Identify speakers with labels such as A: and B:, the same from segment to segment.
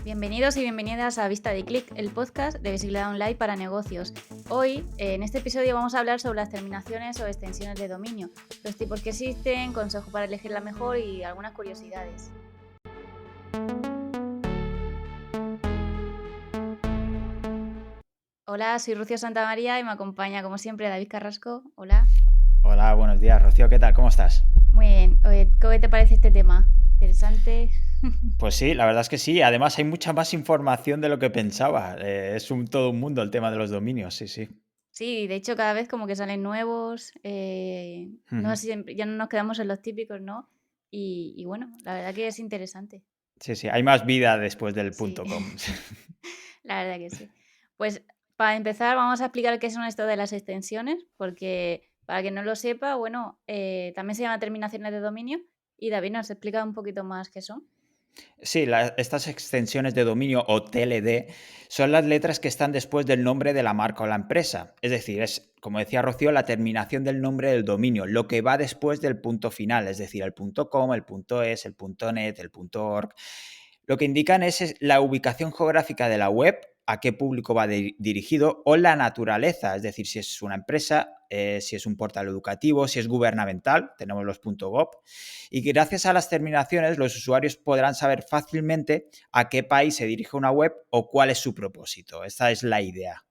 A: Bienvenidos y bienvenidas a Vista de Clic, el podcast de visibilidad online para negocios. Hoy, en este episodio, vamos a hablar sobre las terminaciones o extensiones de dominio, los tipos que existen, consejos para elegir la mejor y algunas curiosidades. Hola, soy Rocío Santamaría y me acompaña, como siempre, David Carrasco. Hola.
B: Hola, buenos días, Rocío, ¿qué tal? ¿Cómo estás?
A: Muy bien. ¿Qué te parece este tema? ¿Interesante?
B: Pues sí, la verdad es que sí. Además, hay mucha más información de lo que pensaba. Es todo un mundo el tema de los dominios, sí, sí.
A: Sí, de hecho, cada vez como que salen nuevos, no
B: Ujú.
A: siempre, ya no nos quedamos en los típicos, ¿no? Y bueno, la verdad que es interesante.
B: Sí, sí, hay más vida después del
A: Sí,
B: punto com.
A: la verdad que sí. Pues para empezar vamos a explicar qué son esto de las extensiones, porque para quien no lo sepa, bueno, también se llama terminaciones de dominio y David nos explica un poquito más qué son.
B: Sí, estas extensiones de dominio o TLD son las letras que están después del nombre de la marca o la empresa. Es decir, es, como decía Rocío, la terminación del nombre del dominio, lo que va después del punto final, es decir, el punto .com, el punto .es, el punto .net, el punto .org. Lo que indican es la ubicación geográfica de la web, a qué público va dirigido o la naturaleza, es decir, si es una empresa, si es un portal educativo, si es gubernamental, tenemos los .gov, y gracias a las terminaciones los usuarios podrán saber fácilmente a qué país se dirige una web o cuál es su propósito. Esta es la idea.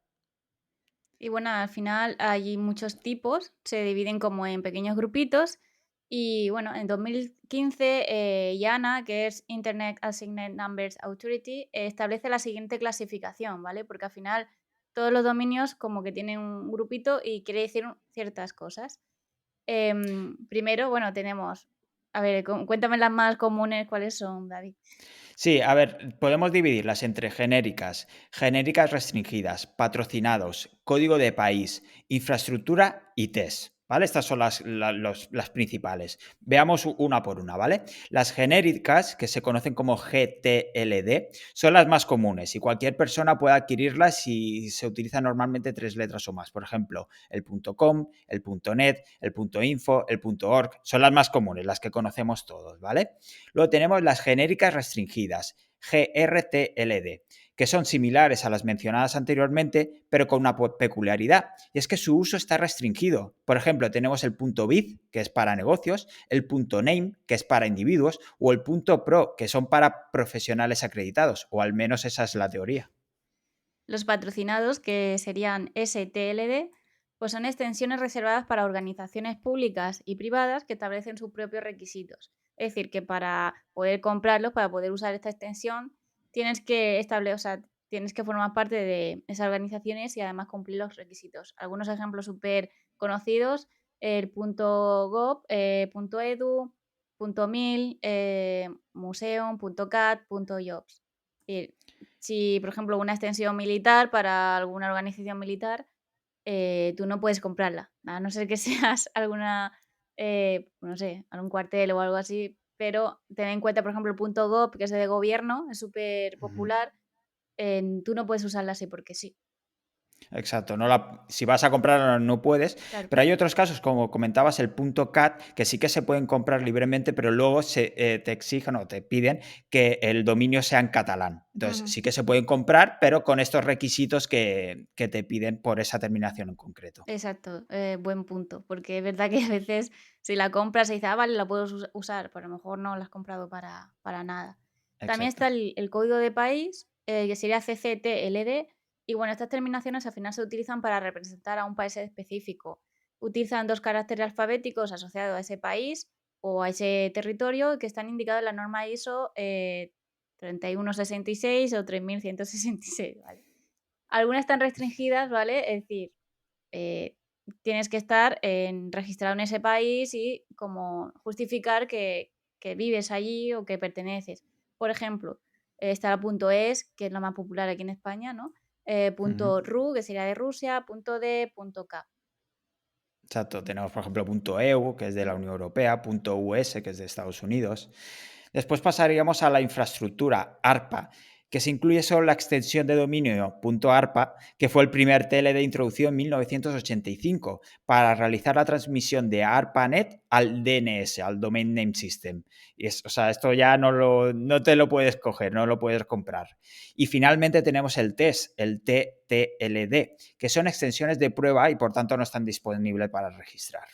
A: Y bueno, al final hay muchos tipos, se dividen como en pequeños grupitos. Y bueno, en 2015, IANA, que es Internet Assigned Numbers Authority, establece la siguiente clasificación, ¿vale? Porque al final todos los dominios como que tienen un grupito y quiere decir ciertas cosas. Primero, bueno, tenemos, a ver, cuéntame las más comunes, ¿cuáles son, David?
B: Sí, a ver, podemos dividirlas entre genéricas, genéricas restringidas, patrocinados, código de país, infraestructura y test. ¿Vale? Estas son las principales. Veamos una por una, ¿vale? Las genéricas, que se conocen como GTLD, son las más comunes y cualquier persona puede adquirirlas si se utilizan normalmente 3 letras o más. Por ejemplo, el .com, el .net, el .info, el .org, son las más comunes, las que conocemos todos, ¿vale? Luego tenemos las genéricas restringidas, GRTLD, que son similares a las mencionadas anteriormente, pero con una peculiaridad, y es que su uso está restringido. Por ejemplo, tenemos el .biz, que es para negocios, el .name, que es para individuos, o el .pro, que son para profesionales acreditados, o al menos esa es la teoría.
A: Los patrocinados, que serían STLD, pues son extensiones reservadas para organizaciones públicas y privadas que establecen sus propios requisitos. Es decir, que para poder comprarlos, para poder usar esta extensión, tienes que establecer, o sea, tienes que formar parte de esas organizaciones y además cumplir los requisitos. Algunos ejemplos súper conocidos, el .gov, .edu, .mil, museum, .cat, .jobs. Si, por ejemplo, una extensión militar para alguna organización militar, tú no puedes comprarla, a no ser que seas alguna, no sé, algún cuartel o algo así, pero ten en cuenta, por ejemplo, el punto .gov, que es de gobierno, es súper
B: Ujú.
A: popular, tú no puedes usarla así porque sí.
B: Exacto, si vas a comprarla no puedes,
A: Claro.
B: pero hay otros casos, como comentabas, el punto .cat, que sí que se pueden comprar libremente, pero luego te exigen o te piden que el dominio sea en catalán. Entonces,
A: Ujú.
B: sí que se pueden comprar, pero con estos requisitos que te piden por esa terminación en concreto.
A: Exacto, buen punto, porque es verdad que a veces si la compras se dice, ah, vale, la puedo usar, pero a lo mejor no la has comprado para nada. También
B: Exacto.
A: está el código de país, que sería CCTLD, y bueno, estas terminaciones al final se utilizan para representar a un país específico. Utilizan dos caracteres alfabéticos asociados a ese país o a ese territorio que están indicados en la norma ISO 3166 o 3166, ¿vale? Algunas están restringidas, ¿vale? Es decir, eh, tienes que estar registrado en ese país y como justificar que vives allí o que perteneces. Por ejemplo, está la .es, que es la más popular aquí en España, ¿no?
B: Ujú.
A: .ru, que sería de Rusia, .de, .k.
B: Exacto, tenemos por ejemplo .eu, que es de la Unión Europea, .us, que es de Estados Unidos. Después pasaríamos a la infraestructura, ARPA, que se incluye solo la extensión de dominio .arpa, que fue el primer TLD introducido en 1985 para realizar la transmisión de ARPANET al DNS, al Domain Name System. Y o sea, esto ya no te lo puedes coger, no lo puedes comprar. Y finalmente tenemos el TES, el TTLD, que son extensiones de prueba y por tanto no están disponibles para registrar.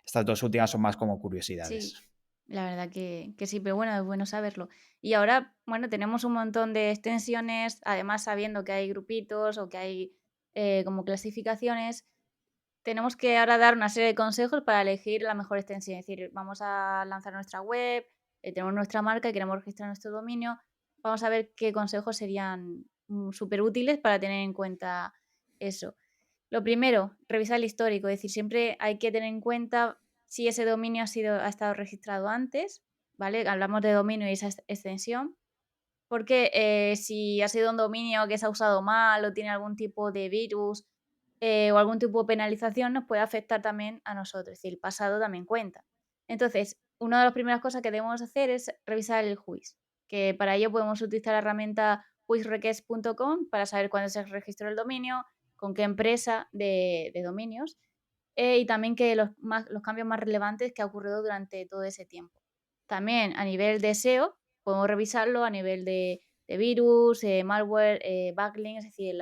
B: Estas dos últimas son más como curiosidades.
A: Sí, la verdad que sí, pero bueno, es bueno saberlo. Y ahora, bueno, tenemos un montón de extensiones, además sabiendo que hay grupitos o que hay como clasificaciones, tenemos que ahora dar una serie de consejos para elegir la mejor extensión. Es decir, vamos a lanzar nuestra web, tenemos nuestra marca y queremos registrar nuestro dominio. Vamos a ver qué consejos serían súper útiles para tener en cuenta eso. Lo primero, revisar el histórico. Es decir, siempre hay que tener en cuenta si ese dominio ha estado registrado antes, ¿vale? Hablamos de dominio y esa extensión. Porque si ha sido un dominio que se ha usado mal o tiene algún tipo de virus o algún tipo de penalización, nos puede afectar también a nosotros. Es decir, el pasado también cuenta. Entonces, una de las primeras cosas que debemos hacer es revisar el WHOIS, que para ello podemos utilizar la herramienta whisrequest.com para saber cuándo se registró el dominio, con qué empresa de dominios y también que los cambios más relevantes que ha ocurrido durante todo ese tiempo. También a nivel de SEO, podemos revisarlo a nivel de virus, malware, backlinks, es decir,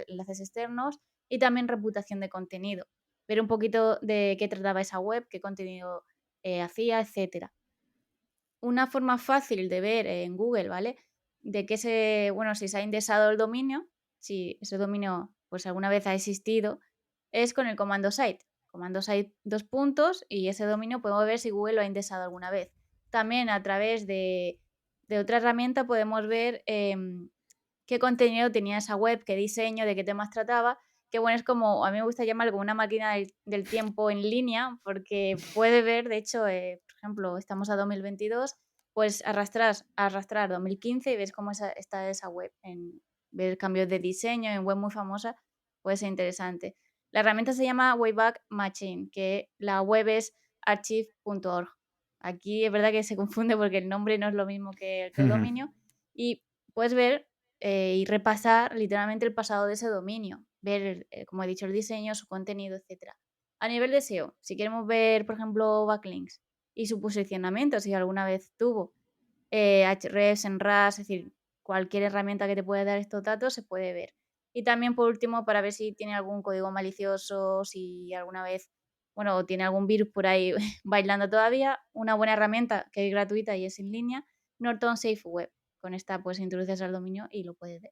A: enlaces externos y también reputación de contenido. Ver un poquito de qué trataba esa web, qué contenido hacía, etcétera. Una forma fácil de ver en Google, ¿vale? De que si se ha indexado el dominio, si ese dominio pues alguna vez ha existido, es con el comando site. Comando site dos puntos y ese dominio podemos ver si Google lo ha indexado alguna vez. También a través de otra herramienta podemos ver qué contenido tenía esa web, qué diseño, de qué temas trataba. Que bueno, es como, a mí me gusta llamarlo como una máquina del tiempo en línea, porque puede ver, de hecho, por ejemplo, estamos a 2022, pues arrastrar 2015 y ves cómo está esa web, ver cambios de diseño en web muy famosa, puede ser interesante. La herramienta se llama Wayback Machine, que la web es archive.org. Aquí es verdad que se confunde porque el nombre no es lo mismo que el dominio y puedes ver y repasar literalmente el pasado de ese dominio, ver, como he dicho, el diseño, su contenido, etcétera. A nivel de SEO, si queremos ver, por ejemplo, backlinks y su posicionamiento, si alguna vez tuvo Ahrefs, Enras, es decir, cualquier herramienta que te pueda dar estos datos se puede ver. Y también, por último, para ver si tiene algún código malicioso, si alguna vez, bueno, tiene algún virus por ahí bailando todavía, una buena herramienta que es gratuita y es en línea, Norton Safe Web. Con esta pues introduces al dominio y lo puedes ver.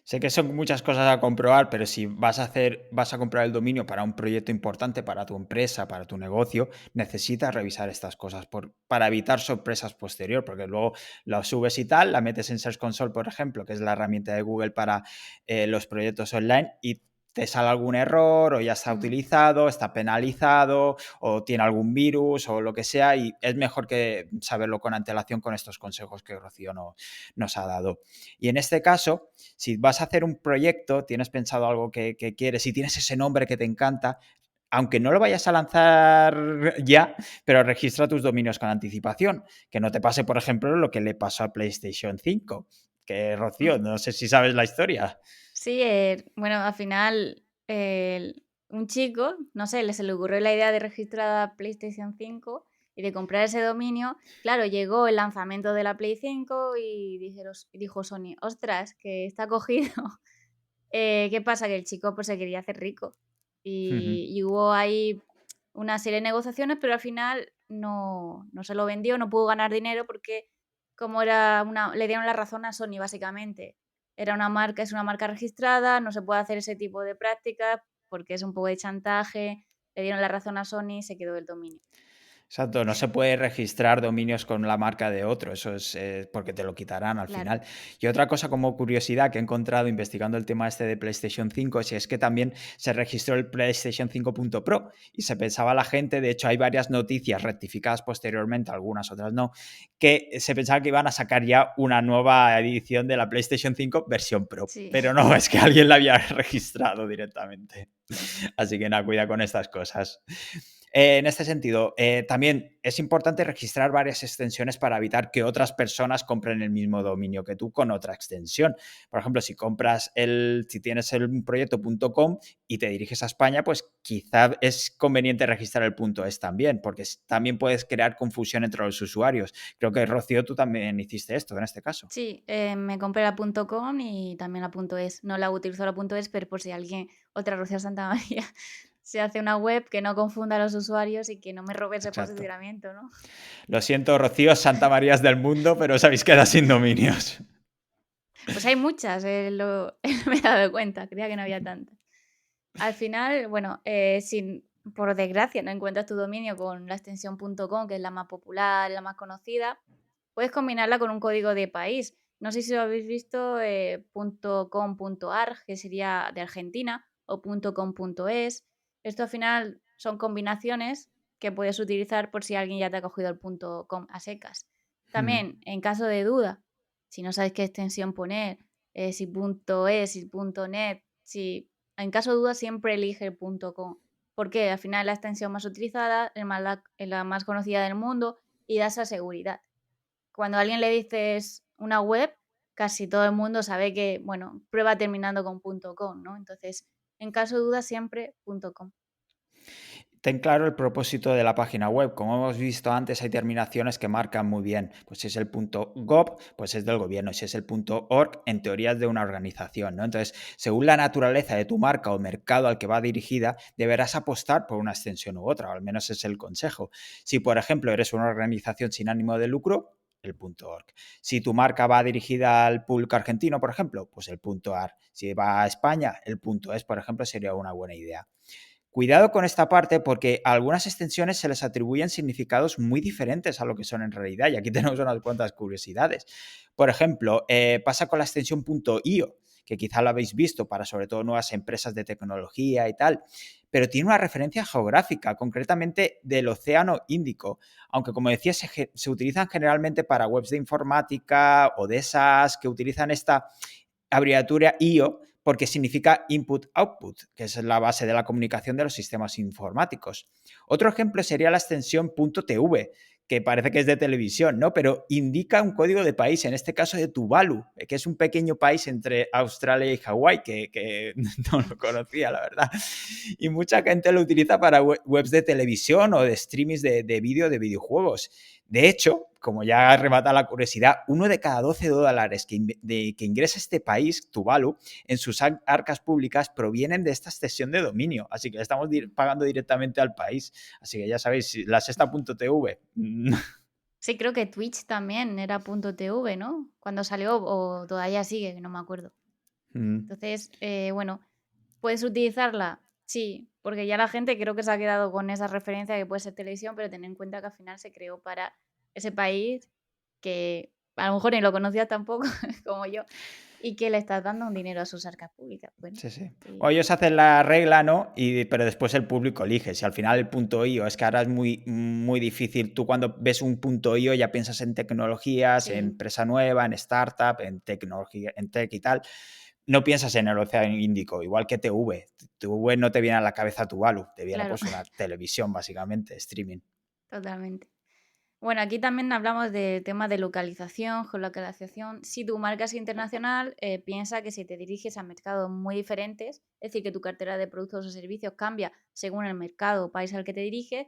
B: Sé que son muchas cosas a comprobar, pero si vas a comprar el dominio para un proyecto importante, para tu empresa, para tu negocio, necesitas revisar estas cosas para evitar sorpresas posterior, porque luego la subes y tal, la metes en Search Console, por ejemplo, que es la herramienta de Google para los proyectos online, y te sale algún error o ya está utilizado, está penalizado o tiene algún virus o lo que sea, y es mejor que saberlo con antelación con estos consejos que Rocío nos ha dado. Y en este caso, si vas a hacer un proyecto, tienes pensado algo que quieres y tienes ese nombre que te encanta, aunque no lo vayas a lanzar ya, pero registra tus dominios con anticipación. Que no te pase, por ejemplo, lo que le pasó a PlayStation 5. Que, Rocío, no sé si sabes la historia.
A: Sí, bueno, al final un chico, no sé, se le ocurrió la idea de registrar a PlayStation 5 y de comprar ese dominio. Claro, llegó el lanzamiento de la Play 5 y dijo Sony, ostras, que está cogido. ¿Qué pasa? Que el chico pues se quería hacer rico y hubo ahí una serie de negociaciones, pero al final no se lo vendió, no pudo ganar dinero porque como le dieron la razón a Sony básicamente. Es una marca registrada, no se puede hacer ese tipo de prácticas porque es un poco de chantaje, le dieron la razón a Sony y se quedó el dominio.
B: Exacto, no se puede registrar dominios con la marca de otro, eso es porque te lo quitarán al
A: Claro.
B: final. Y otra cosa como curiosidad que he encontrado investigando el tema este de PlayStation 5 es que también se registró el PlayStation 5.Pro y se pensaba la gente, de hecho hay varias noticias rectificadas posteriormente, algunas otras no, que se pensaba que iban a sacar ya una nueva edición de la PlayStation 5 versión Pro,
A: Sí.
B: pero no, es que alguien la había registrado directamente. Así que nada, cuida con estas cosas. En este sentido, también es importante registrar varias extensiones para evitar que otras personas compren el mismo dominio que tú con otra extensión. Por ejemplo, si tienes el proyecto .com y te diriges a España, pues quizá es conveniente registrar el .es también, porque también puedes crear confusión entre los usuarios. Creo que, Rocío, tú también hiciste esto en este caso.
A: Sí, me compré la .com y también la .es. No la utilizo la .es, pero por si alguien, otra Rocío Santamaría, se hace una web que no confunda a los usuarios y que no me robe ese
B: Exacto.
A: posicionamiento, ¿no?
B: Lo siento, Rocío, Santa Marías del mundo, pero os habéis quedado sin dominios.
A: Pues hay muchas, me he dado cuenta, creía que no había tantas. Al final, bueno, si por desgracia no encuentras tu dominio con la extensión .com, que es la más popular, la más conocida, puedes combinarla con un código de país. No sé si lo habéis visto, .com.arg, que sería de Argentina, o .com.es. Esto al final son combinaciones que puedes utilizar por si alguien ya te ha cogido el .com a secas.
B: Mm.
A: También, en caso de duda, si no sabes qué extensión poner, si .es, si .net, si en caso de duda siempre elige el .com, porque al final es la extensión más utilizada, es la más conocida del mundo y da esa seguridad. Cuando a alguien le dices una web, casi todo el mundo sabe que, bueno, prueba terminando con .com, ¿no? Entonces, en caso de duda, siempre .com.
B: Ten claro el propósito de la página web. Como hemos visto antes, hay terminaciones que marcan muy bien. Pues si es el .gov, pues es del gobierno. Si es el .org, en teoría es de una organización, ¿no? Entonces, según la naturaleza de tu marca o mercado al que va dirigida, deberás apostar por una extensión u otra, o al menos es el consejo. Si, por ejemplo, eres una organización sin ánimo de lucro, el .org. Si tu marca va dirigida al público argentino, por ejemplo, pues el .ar. Si va a España, el .es, por ejemplo, sería una buena idea. Cuidado con esta parte porque a algunas extensiones se les atribuyen significados muy diferentes a lo que son en realidad y aquí tenemos unas cuantas curiosidades. Por ejemplo, pasa con la extensión .io, que quizá lo habéis visto para sobre todo nuevas empresas de tecnología y tal, pero tiene una referencia geográfica, concretamente del Océano Índico, aunque como decía se utilizan generalmente para webs de informática o de esas que utilizan esta abreviatura IO porque significa input-output, que es la base de la comunicación de los sistemas informáticos. Otro ejemplo sería la extensión .tv, que parece que es de televisión, ¿no? Pero indica un código de país, en este caso de Tuvalu, que es un pequeño país entre Australia y Hawái, que no lo conocía, la verdad. Y mucha gente lo utiliza para webs de televisión o de streamings de vídeo de videojuegos. De hecho, como ya remata la curiosidad, uno de cada $12 que ingresa este país, Tuvalu, en sus arcas públicas provienen de esta cesión de dominio. Así que le estamos pagando directamente al país. Así que ya sabéis, la sexta.tv.
A: Sí, creo que Twitch también era .tv, ¿no? Cuando salió o todavía sigue, que no me acuerdo. Entonces, bueno, puedes utilizarla, sí, porque ya la gente creo que se ha quedado con esa referencia que puede ser televisión, pero ten en cuenta que al final se creó para ese país que a lo mejor ni lo conocías tampoco, como yo, y que le estás dando un dinero a sus arcas públicas. Bueno,
B: Sí, sí. O
A: sí,
B: ellos hacen la regla, ¿no? Pero después el público elige. Si al final el punto .io es que ahora es muy, muy difícil. Tú cuando ves un punto .io ya piensas en tecnologías, en
A: sí,
B: empresa nueva, en startup, en tecnología, en tech y tal. No piensas en el Océano Índico, igual que TV. TV no te viene a la cabeza Tuvalu, te viene
A: claro,
B: pues una televisión básicamente, streaming.
A: totalmente. Bueno, aquí también hablamos de temas de localización, geolocalización. Si tu marca es internacional, piensa que si te diriges a mercados muy diferentes, es decir, que tu cartera de productos o servicios cambia según el mercado o país al que te diriges,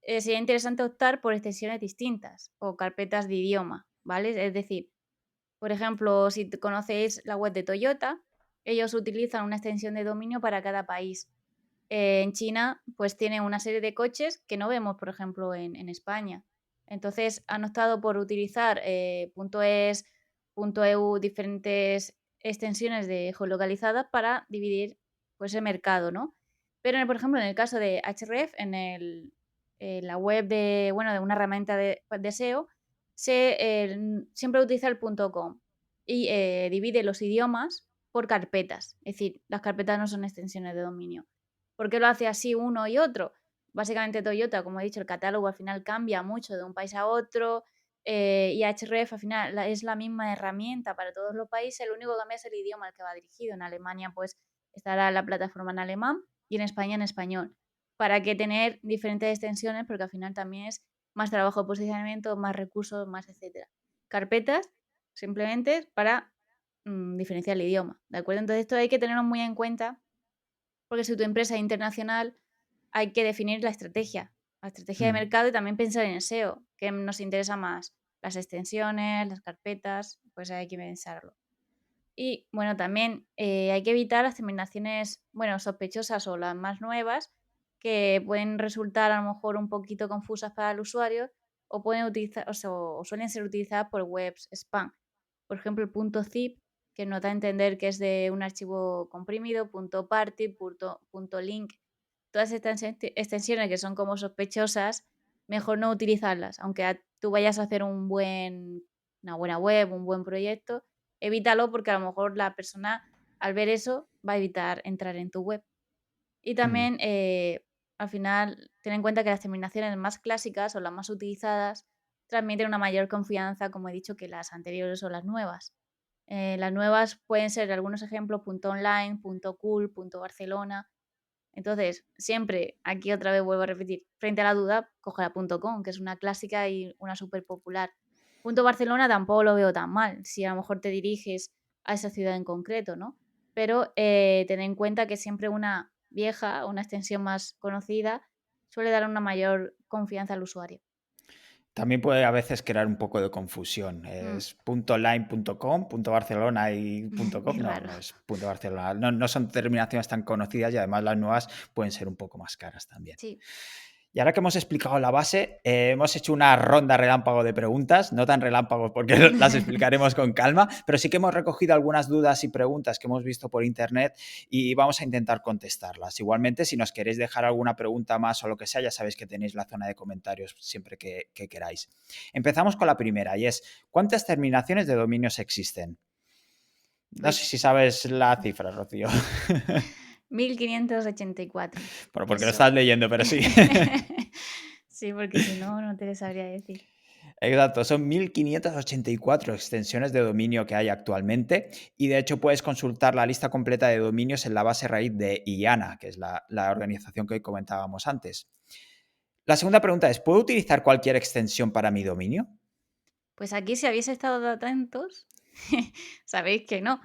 A: sería interesante optar por extensiones distintas o carpetas de idioma, ¿vale? Es decir, por ejemplo, si conocéis la web de Toyota, ellos utilizan una extensión de dominio para cada país. En China, pues tiene una serie de coches que no vemos, por ejemplo, en España. Entonces han optado por utilizar .es, .eu, diferentes extensiones de geolocalizadas para dividir pues, el mercado, ¿no? Pero, por ejemplo, en el caso de Href, en la web de, bueno, de una herramienta de SEO, siempre utiliza el .com y divide los idiomas por carpetas. Es decir, las carpetas no son extensiones de dominio. ¿Por qué lo hace así uno y otro? Básicamente Toyota, como he dicho, el catálogo al final cambia mucho de un país a otro, y Href al final es la misma herramienta para todos los países, lo único que cambia es el idioma al que va dirigido. En Alemania pues estará la plataforma en alemán y en España en español. ¿para qué tener diferentes extensiones? Porque al final también es más trabajo de posicionamiento, más recursos, más etcétera. Carpetas, simplemente para diferenciar el idioma, ¿de acuerdo? Entonces esto hay que tenerlo muy en cuenta, porque si tu empresa es internacional, hay que definir la estrategia de
B: Mm.
A: mercado y también pensar en el SEO, que nos interesa más, las extensiones, las carpetas, pues hay que pensarlo. Y bueno, también hay que evitar las terminaciones, bueno, sospechosas o las más nuevas, que pueden resultar a lo mejor un poquito confusas para el usuario o pueden utilizar, o suelen ser utilizadas por webs spam. Por ejemplo, el punto zip, que nos da a entender que es de un archivo comprimido, punto party, punto link. Todas estas extensiones que son como sospechosas, mejor no utilizarlas. Aunque tú vayas a hacer una buena web, un buen proyecto, evítalo porque a lo mejor la persona al ver eso va a evitar entrar en tu web. Y
B: Mm.
A: también al final ten en cuenta que las terminaciones más clásicas o las más utilizadas transmiten una mayor confianza, como he dicho, que las anteriores o las nuevas. Las nuevas pueden ser algunos ejemplos, punto online, punto cool, punto Barcelona. Entonces, siempre, aquí otra vez vuelvo a repetir, frente a la duda, coge la punto .com, que es una clásica y una súper popular. Punto Barcelona tampoco lo veo tan mal, si a lo mejor te diriges a esa ciudad en concreto, ¿no? Pero ten en cuenta que siempre una vieja, una extensión más conocida, suele dar una mayor confianza al usuario.
B: También puede a veces crear un poco de confusión.
A: Mm,
B: Es .online, .com, .barcelona y .com.
A: es
B: No,
A: raro.
B: no es .barcelona. No, no son terminaciones tan conocidas y además las nuevas pueden ser un poco más caras también.
A: Sí.
B: Y ahora que hemos explicado la base, hemos hecho una ronda relámpago de preguntas, no tan relámpagos porque las explicaremos con calma, pero sí que hemos recogido algunas dudas y preguntas que hemos visto por internet y vamos a intentar contestarlas. Igualmente, si nos queréis dejar alguna pregunta más o lo que sea, ya sabéis que tenéis la zona de comentarios siempre que queráis. Empezamos con la primera y es, ¿cuántas terminaciones de dominios existen? No sé
A: Pues
B: si sabes la cifra, Rocío.
A: 1584.
B: Bueno, porque lo
A: Eso.
B: estás leyendo, pero sí.
A: Sí, porque si no, no te sabría decir.
B: Exacto, son 1584 extensiones de dominio que hay actualmente y de hecho puedes consultar la lista completa de dominios en la base raíz de IANA, que es la organización que hoy comentábamos antes. La segunda pregunta es, ¿puedo utilizar cualquier extensión para mi dominio?
A: Pues aquí, si habéis estado atentos, sabéis que no.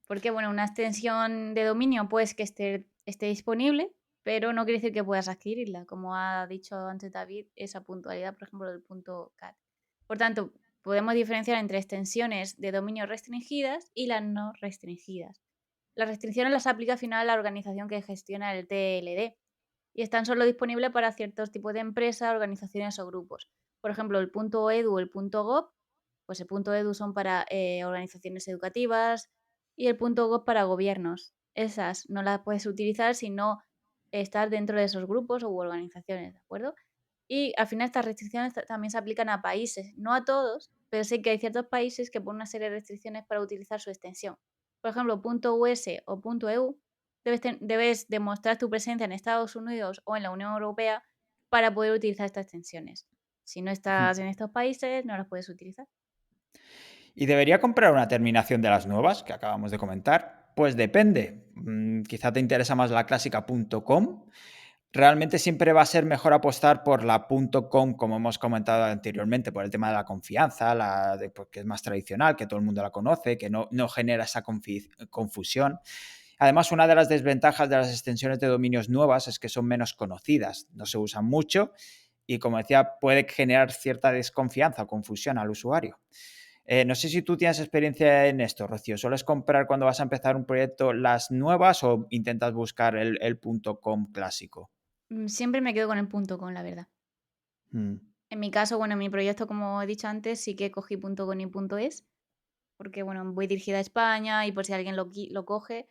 A: Porque, bueno, una extensión de dominio, pues que esté disponible, pero no quiere decir que puedas adquirirla. Como ha dicho antes David, esa puntualidad, por ejemplo, del punto .cat. Por tanto, podemos diferenciar entre extensiones de dominio restringidas y las no restringidas. Las restricciones las aplica al final la organización que gestiona el TLD y están solo disponibles para ciertos tipos de empresas, organizaciones o grupos. Por ejemplo, el .edu o el .gov, pues el .edu son para organizaciones educativas y el .gov para gobiernos. Esas no las puedes utilizar si no estás dentro de esos grupos u organizaciones, ¿de acuerdo? Y al final estas restricciones también se aplican a países, no a todos, pero sí que hay ciertos países que ponen una serie de restricciones para utilizar su extensión. Por ejemplo, .us o .eu debes demostrar tu presencia en Estados Unidos o en la Unión Europea para poder utilizar estas extensiones. Si no estás en estos países, no las puedes utilizar.
B: ¿Y debería comprar una terminación de las nuevas que acabamos de comentar? Pues depende. Quizá te interesa más la clásica .com. Realmente siempre va a ser mejor apostar por la .com, como hemos comentado anteriormente, por el tema de la confianza, porque es más tradicional, que todo el mundo la conoce, que no genera esa confusión. Además, una de las desventajas de las extensiones de dominios nuevas es que son menos conocidas, no se usan mucho y, como decía, puede generar cierta desconfianza o confusión al usuario. No sé si tú tienes experiencia en esto, Rocío. ¿Sueles comprar cuando vas a empezar un proyecto las nuevas o intentas buscar el .com clásico?
A: Siempre me quedo con el .com, la verdad.
B: Mm.
A: En mi caso, bueno, en mi proyecto, como he dicho antes, sí que cogí .com y .es, porque, bueno, voy dirigida a España y por si alguien lo coge,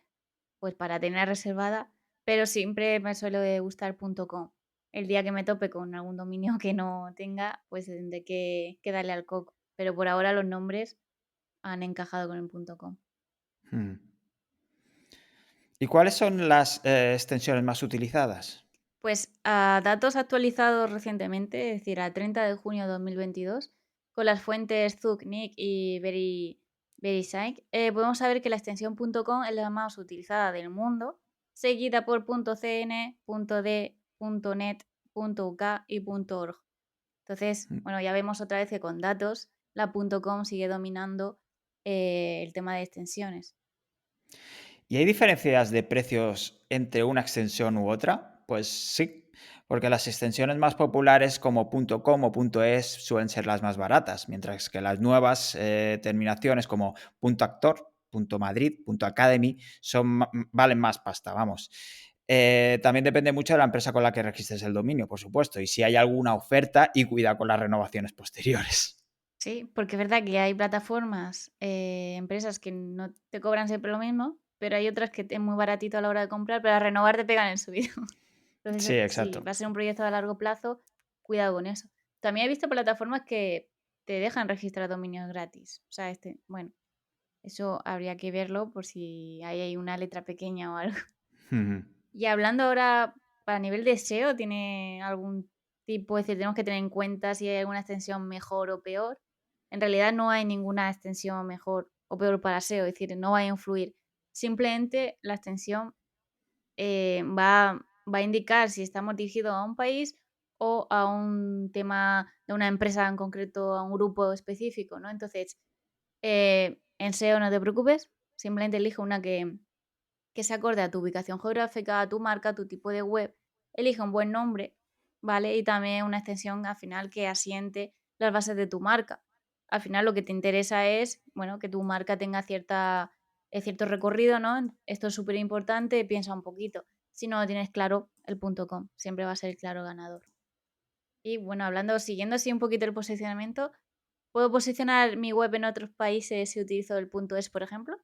A: pues para tenerla reservada, pero siempre me suele gustar .com. El día que me tope con algún dominio que no tenga, pues tendré que darle al coco. Pero por ahora los nombres han encajado con el .com.
B: Mm. ¿Y cuáles son las extensiones más utilizadas?
A: Pues a datos actualizados recientemente, es decir, a 30 de junio de 2022, con las fuentes Zug, Nick y VeriSign, podemos saber que la extensión .com es la más utilizada del mundo, seguida por .cn, .d, .net, .uk y .org. Entonces,
B: Mm.
A: bueno, ya vemos otra vez que con datos la .com sigue dominando el tema de extensiones.
B: ¿Y hay diferencias de precios entre una extensión u otra? Pues sí, porque las extensiones más populares como .com o .es suelen ser las más baratas, mientras que las nuevas terminaciones como .actor, .madrid, .academy valen más pasta, vamos. También depende mucho de la empresa con la que registres el dominio, por supuesto, y si hay alguna oferta y cuida con las renovaciones posteriores.
A: Sí, porque es verdad que hay plataformas, empresas que no te cobran siempre lo mismo, pero hay otras que es muy baratito a la hora de comprar, pero a renovar te pegan el subido.
B: Sí,
A: Entonces, si
B: exacto.
A: va a ser un proyecto a largo plazo, cuidado con eso. También he visto plataformas que te dejan registrar dominios gratis. O sea, bueno, eso habría que verlo por si hay una letra pequeña o algo.
B: Ujú.
A: Y hablando ahora a nivel de SEO, ¿tiene algún tipo, es decir, tenemos que tener en cuenta si hay alguna extensión mejor o peor? En realidad no hay ninguna extensión mejor o peor para SEO, es decir, no va a influir. Simplemente la extensión va a indicar si estamos dirigidos a un país o a un tema de una empresa en concreto, a un grupo específico, ¿no? Entonces, en SEO no te preocupes, simplemente elige una que se acorde a tu ubicación geográfica, a tu marca, a tu tipo de web. Elige un buen nombre, ¿vale? Y también una extensión al final que asiente las bases de tu marca. Al final lo que te interesa es, bueno, que tu marca tenga cierto recorrido, ¿no? Esto es súper importante, piensa un poquito. Si no lo tienes claro, el .com siempre va a ser el claro ganador. Y bueno, siguiendo así un poquito el posicionamiento, ¿puedo posicionar mi web en otros países si utilizo el .es, por ejemplo?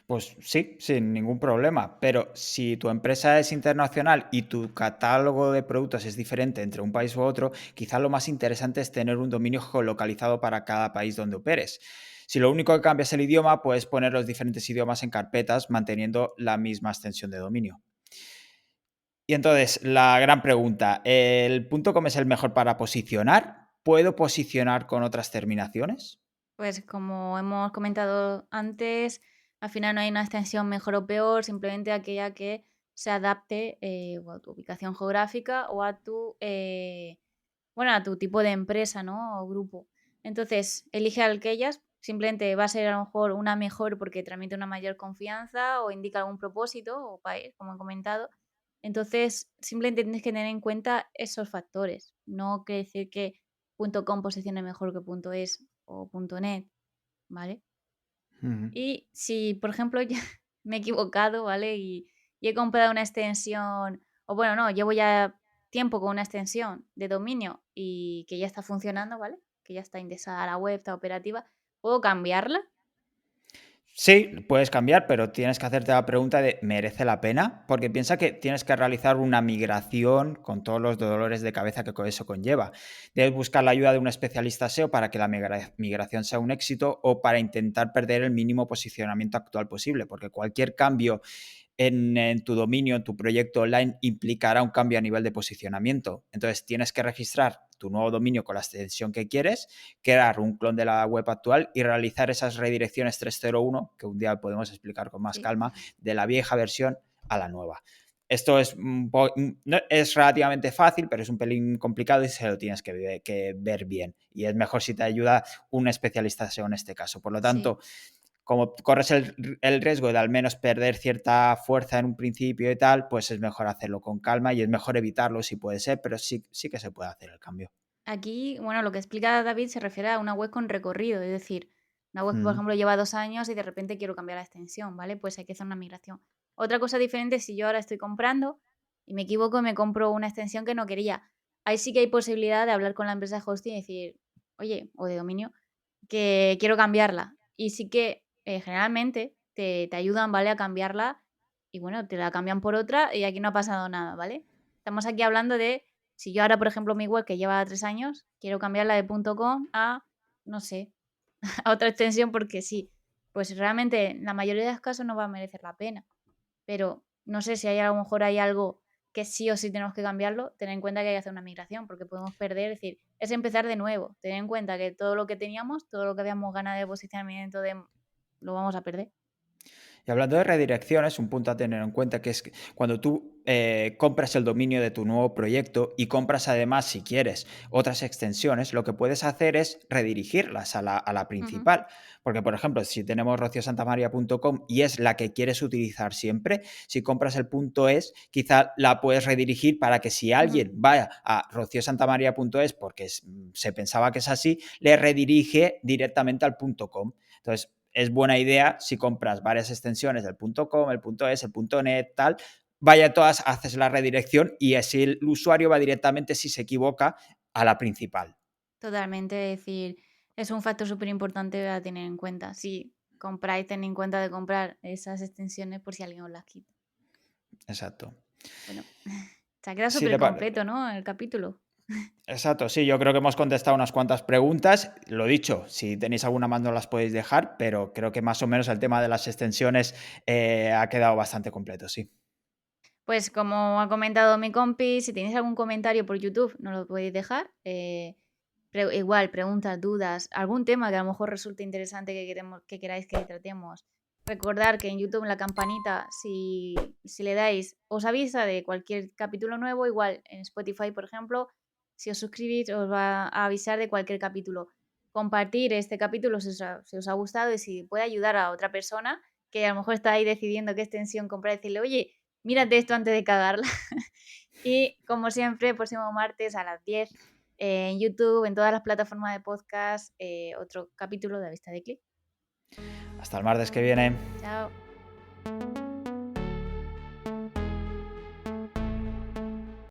B: Pues sí, sin ningún problema, pero si tu empresa es internacional y tu catálogo de productos es diferente entre un país u otro, quizá lo más interesante es tener un dominio geolocalizado para cada país donde operes. Si lo único que cambia es el idioma, puedes poner los diferentes idiomas en carpetas manteniendo la misma extensión de dominio. Y entonces, la gran pregunta, ¿el punto .com es el mejor para posicionar? ¿Puedo posicionar con otras terminaciones?
A: Pues como hemos comentado antes, al final no hay una extensión mejor o peor, simplemente aquella que se adapte o a tu ubicación geográfica o a bueno, a tu tipo de empresa, ¿no? O grupo. Entonces, elige aquellas, simplemente va a ser a lo mejor una mejor porque transmite una mayor confianza o indica algún propósito o país, como he comentado. Entonces, simplemente tienes que tener en cuenta esos factores. No quiere decir que .com posicione mejor que .es o .net, ¿vale?
B: Ujú.
A: Y si, por ejemplo, ya me he equivocado, ¿vale? Y he comprado una extensión, o bueno, no, llevo ya tiempo con una extensión de dominio y que ya está funcionando, ¿vale? Que ya está indexada la web, está operativa, ¿puedo cambiarla?
B: Sí, puedes cambiar, pero tienes que hacerte la pregunta de ¿merece la pena? Porque piensa que tienes que realizar una migración con todos los dolores de cabeza que eso conlleva. Debes buscar la ayuda de un especialista SEO para que la migración sea un éxito o para intentar perder el mínimo posicionamiento actual posible, porque cualquier cambio en tu dominio, en tu proyecto online, implicará un cambio a nivel de posicionamiento. Entonces, tienes que registrar tu nuevo dominio con la extensión que quieres, crear un clon de la web actual y realizar esas redirecciones 301, que un día podemos explicar con más
A: Sí,
B: calma, de la vieja versión a la nueva. Esto es, no, es relativamente fácil, pero es un pelín complicado y se lo tienes que ver bien. Y es mejor si te ayuda un especialista SEO en este caso. Por lo tanto,
A: sí.
B: como corres el riesgo de al menos perder cierta fuerza en un principio y tal, pues es mejor hacerlo con calma y es mejor evitarlo si puede ser, pero sí, sí que se puede hacer el cambio.
A: Aquí, bueno, lo que explica David se refiere a una web con recorrido, es decir, una web que, por
B: Mm.
A: ejemplo, lleva 2 años y de repente quiero cambiar la extensión, ¿vale? Pues hay que hacer una migración. Otra cosa diferente es si yo ahora estoy comprando y me equivoco y me compro una extensión que no quería. Ahí sí que hay posibilidad de hablar con la empresa de hosting y decir, oye, o de dominio, que quiero cambiarla. Y sí que generalmente te ayudan, ¿vale? A cambiarla y bueno, te la cambian por otra y aquí no ha pasado nada, ¿vale? Estamos aquí hablando de si yo ahora, por ejemplo, mi web que lleva 3 años, quiero cambiarla de .com a, no sé, a otra extensión porque sí, pues realmente en la mayoría de los casos no va a merecer la pena. Pero no sé si hay a lo mejor hay algo que sí o sí tenemos que cambiarlo, tener en cuenta que hay que hacer una migración porque podemos perder, es decir, es empezar de nuevo, tener en cuenta que todo lo que teníamos, todo lo que habíamos ganado de posicionamiento lo vamos a perder.
B: Y hablando de redirecciones, un punto a tener en cuenta que es que cuando tú compras el dominio de tu nuevo proyecto y compras además, si quieres, otras extensiones, lo que puedes hacer es redirigirlas a la
A: Ujú,
B: principal. Porque, por ejemplo, si tenemos rociosantamaria.com y es la que quieres utilizar siempre, si compras el .es, quizá la puedes redirigir para que si
A: ujú.
B: alguien vaya a rociosantamaria.es porque se pensaba que es así, le redirige directamente al .com. Entonces, es buena idea si compras varias extensiones del .com, el .es, el .net, tal, vaya todas, haces la redirección y así el usuario va directamente, si se equivoca, a la principal.
A: Totalmente, es decir, es un factor súper importante a tener en cuenta. Si compráis, tened en cuenta de comprar esas extensiones por si alguien os las quita.
B: Exacto.
A: Bueno, se ha quedado
B: Sí,
A: súper completo, ¿no? El capítulo.
B: exacto, sí, yo creo que hemos contestado unas cuantas preguntas. Lo dicho, si tenéis alguna más no las podéis dejar, pero creo que más o menos el tema de las extensiones ha quedado bastante completo, sí.
A: Pues como ha comentado mi compi, si tenéis algún comentario por YouTube, no lo podéis dejar. Igual, preguntas, dudas, algún tema que a lo mejor resulte interesante que queráis que tratemos. Recordar que en YouTube la campanita, si le dais, os avisa de cualquier capítulo nuevo. Igual en Spotify, por ejemplo, si os suscribís, os va a avisar de cualquier capítulo. Compartir este capítulo si os ha gustado y si puede ayudar a otra persona que a lo mejor está ahí decidiendo qué extensión comprar, decirle, oye, mírate esto antes de cagarla. Y como siempre, próximo martes a las 10 en YouTube, en todas las plataformas de podcast, otro capítulo de A Vista de Clic.
B: Hasta el martes que viene.
A: Chao.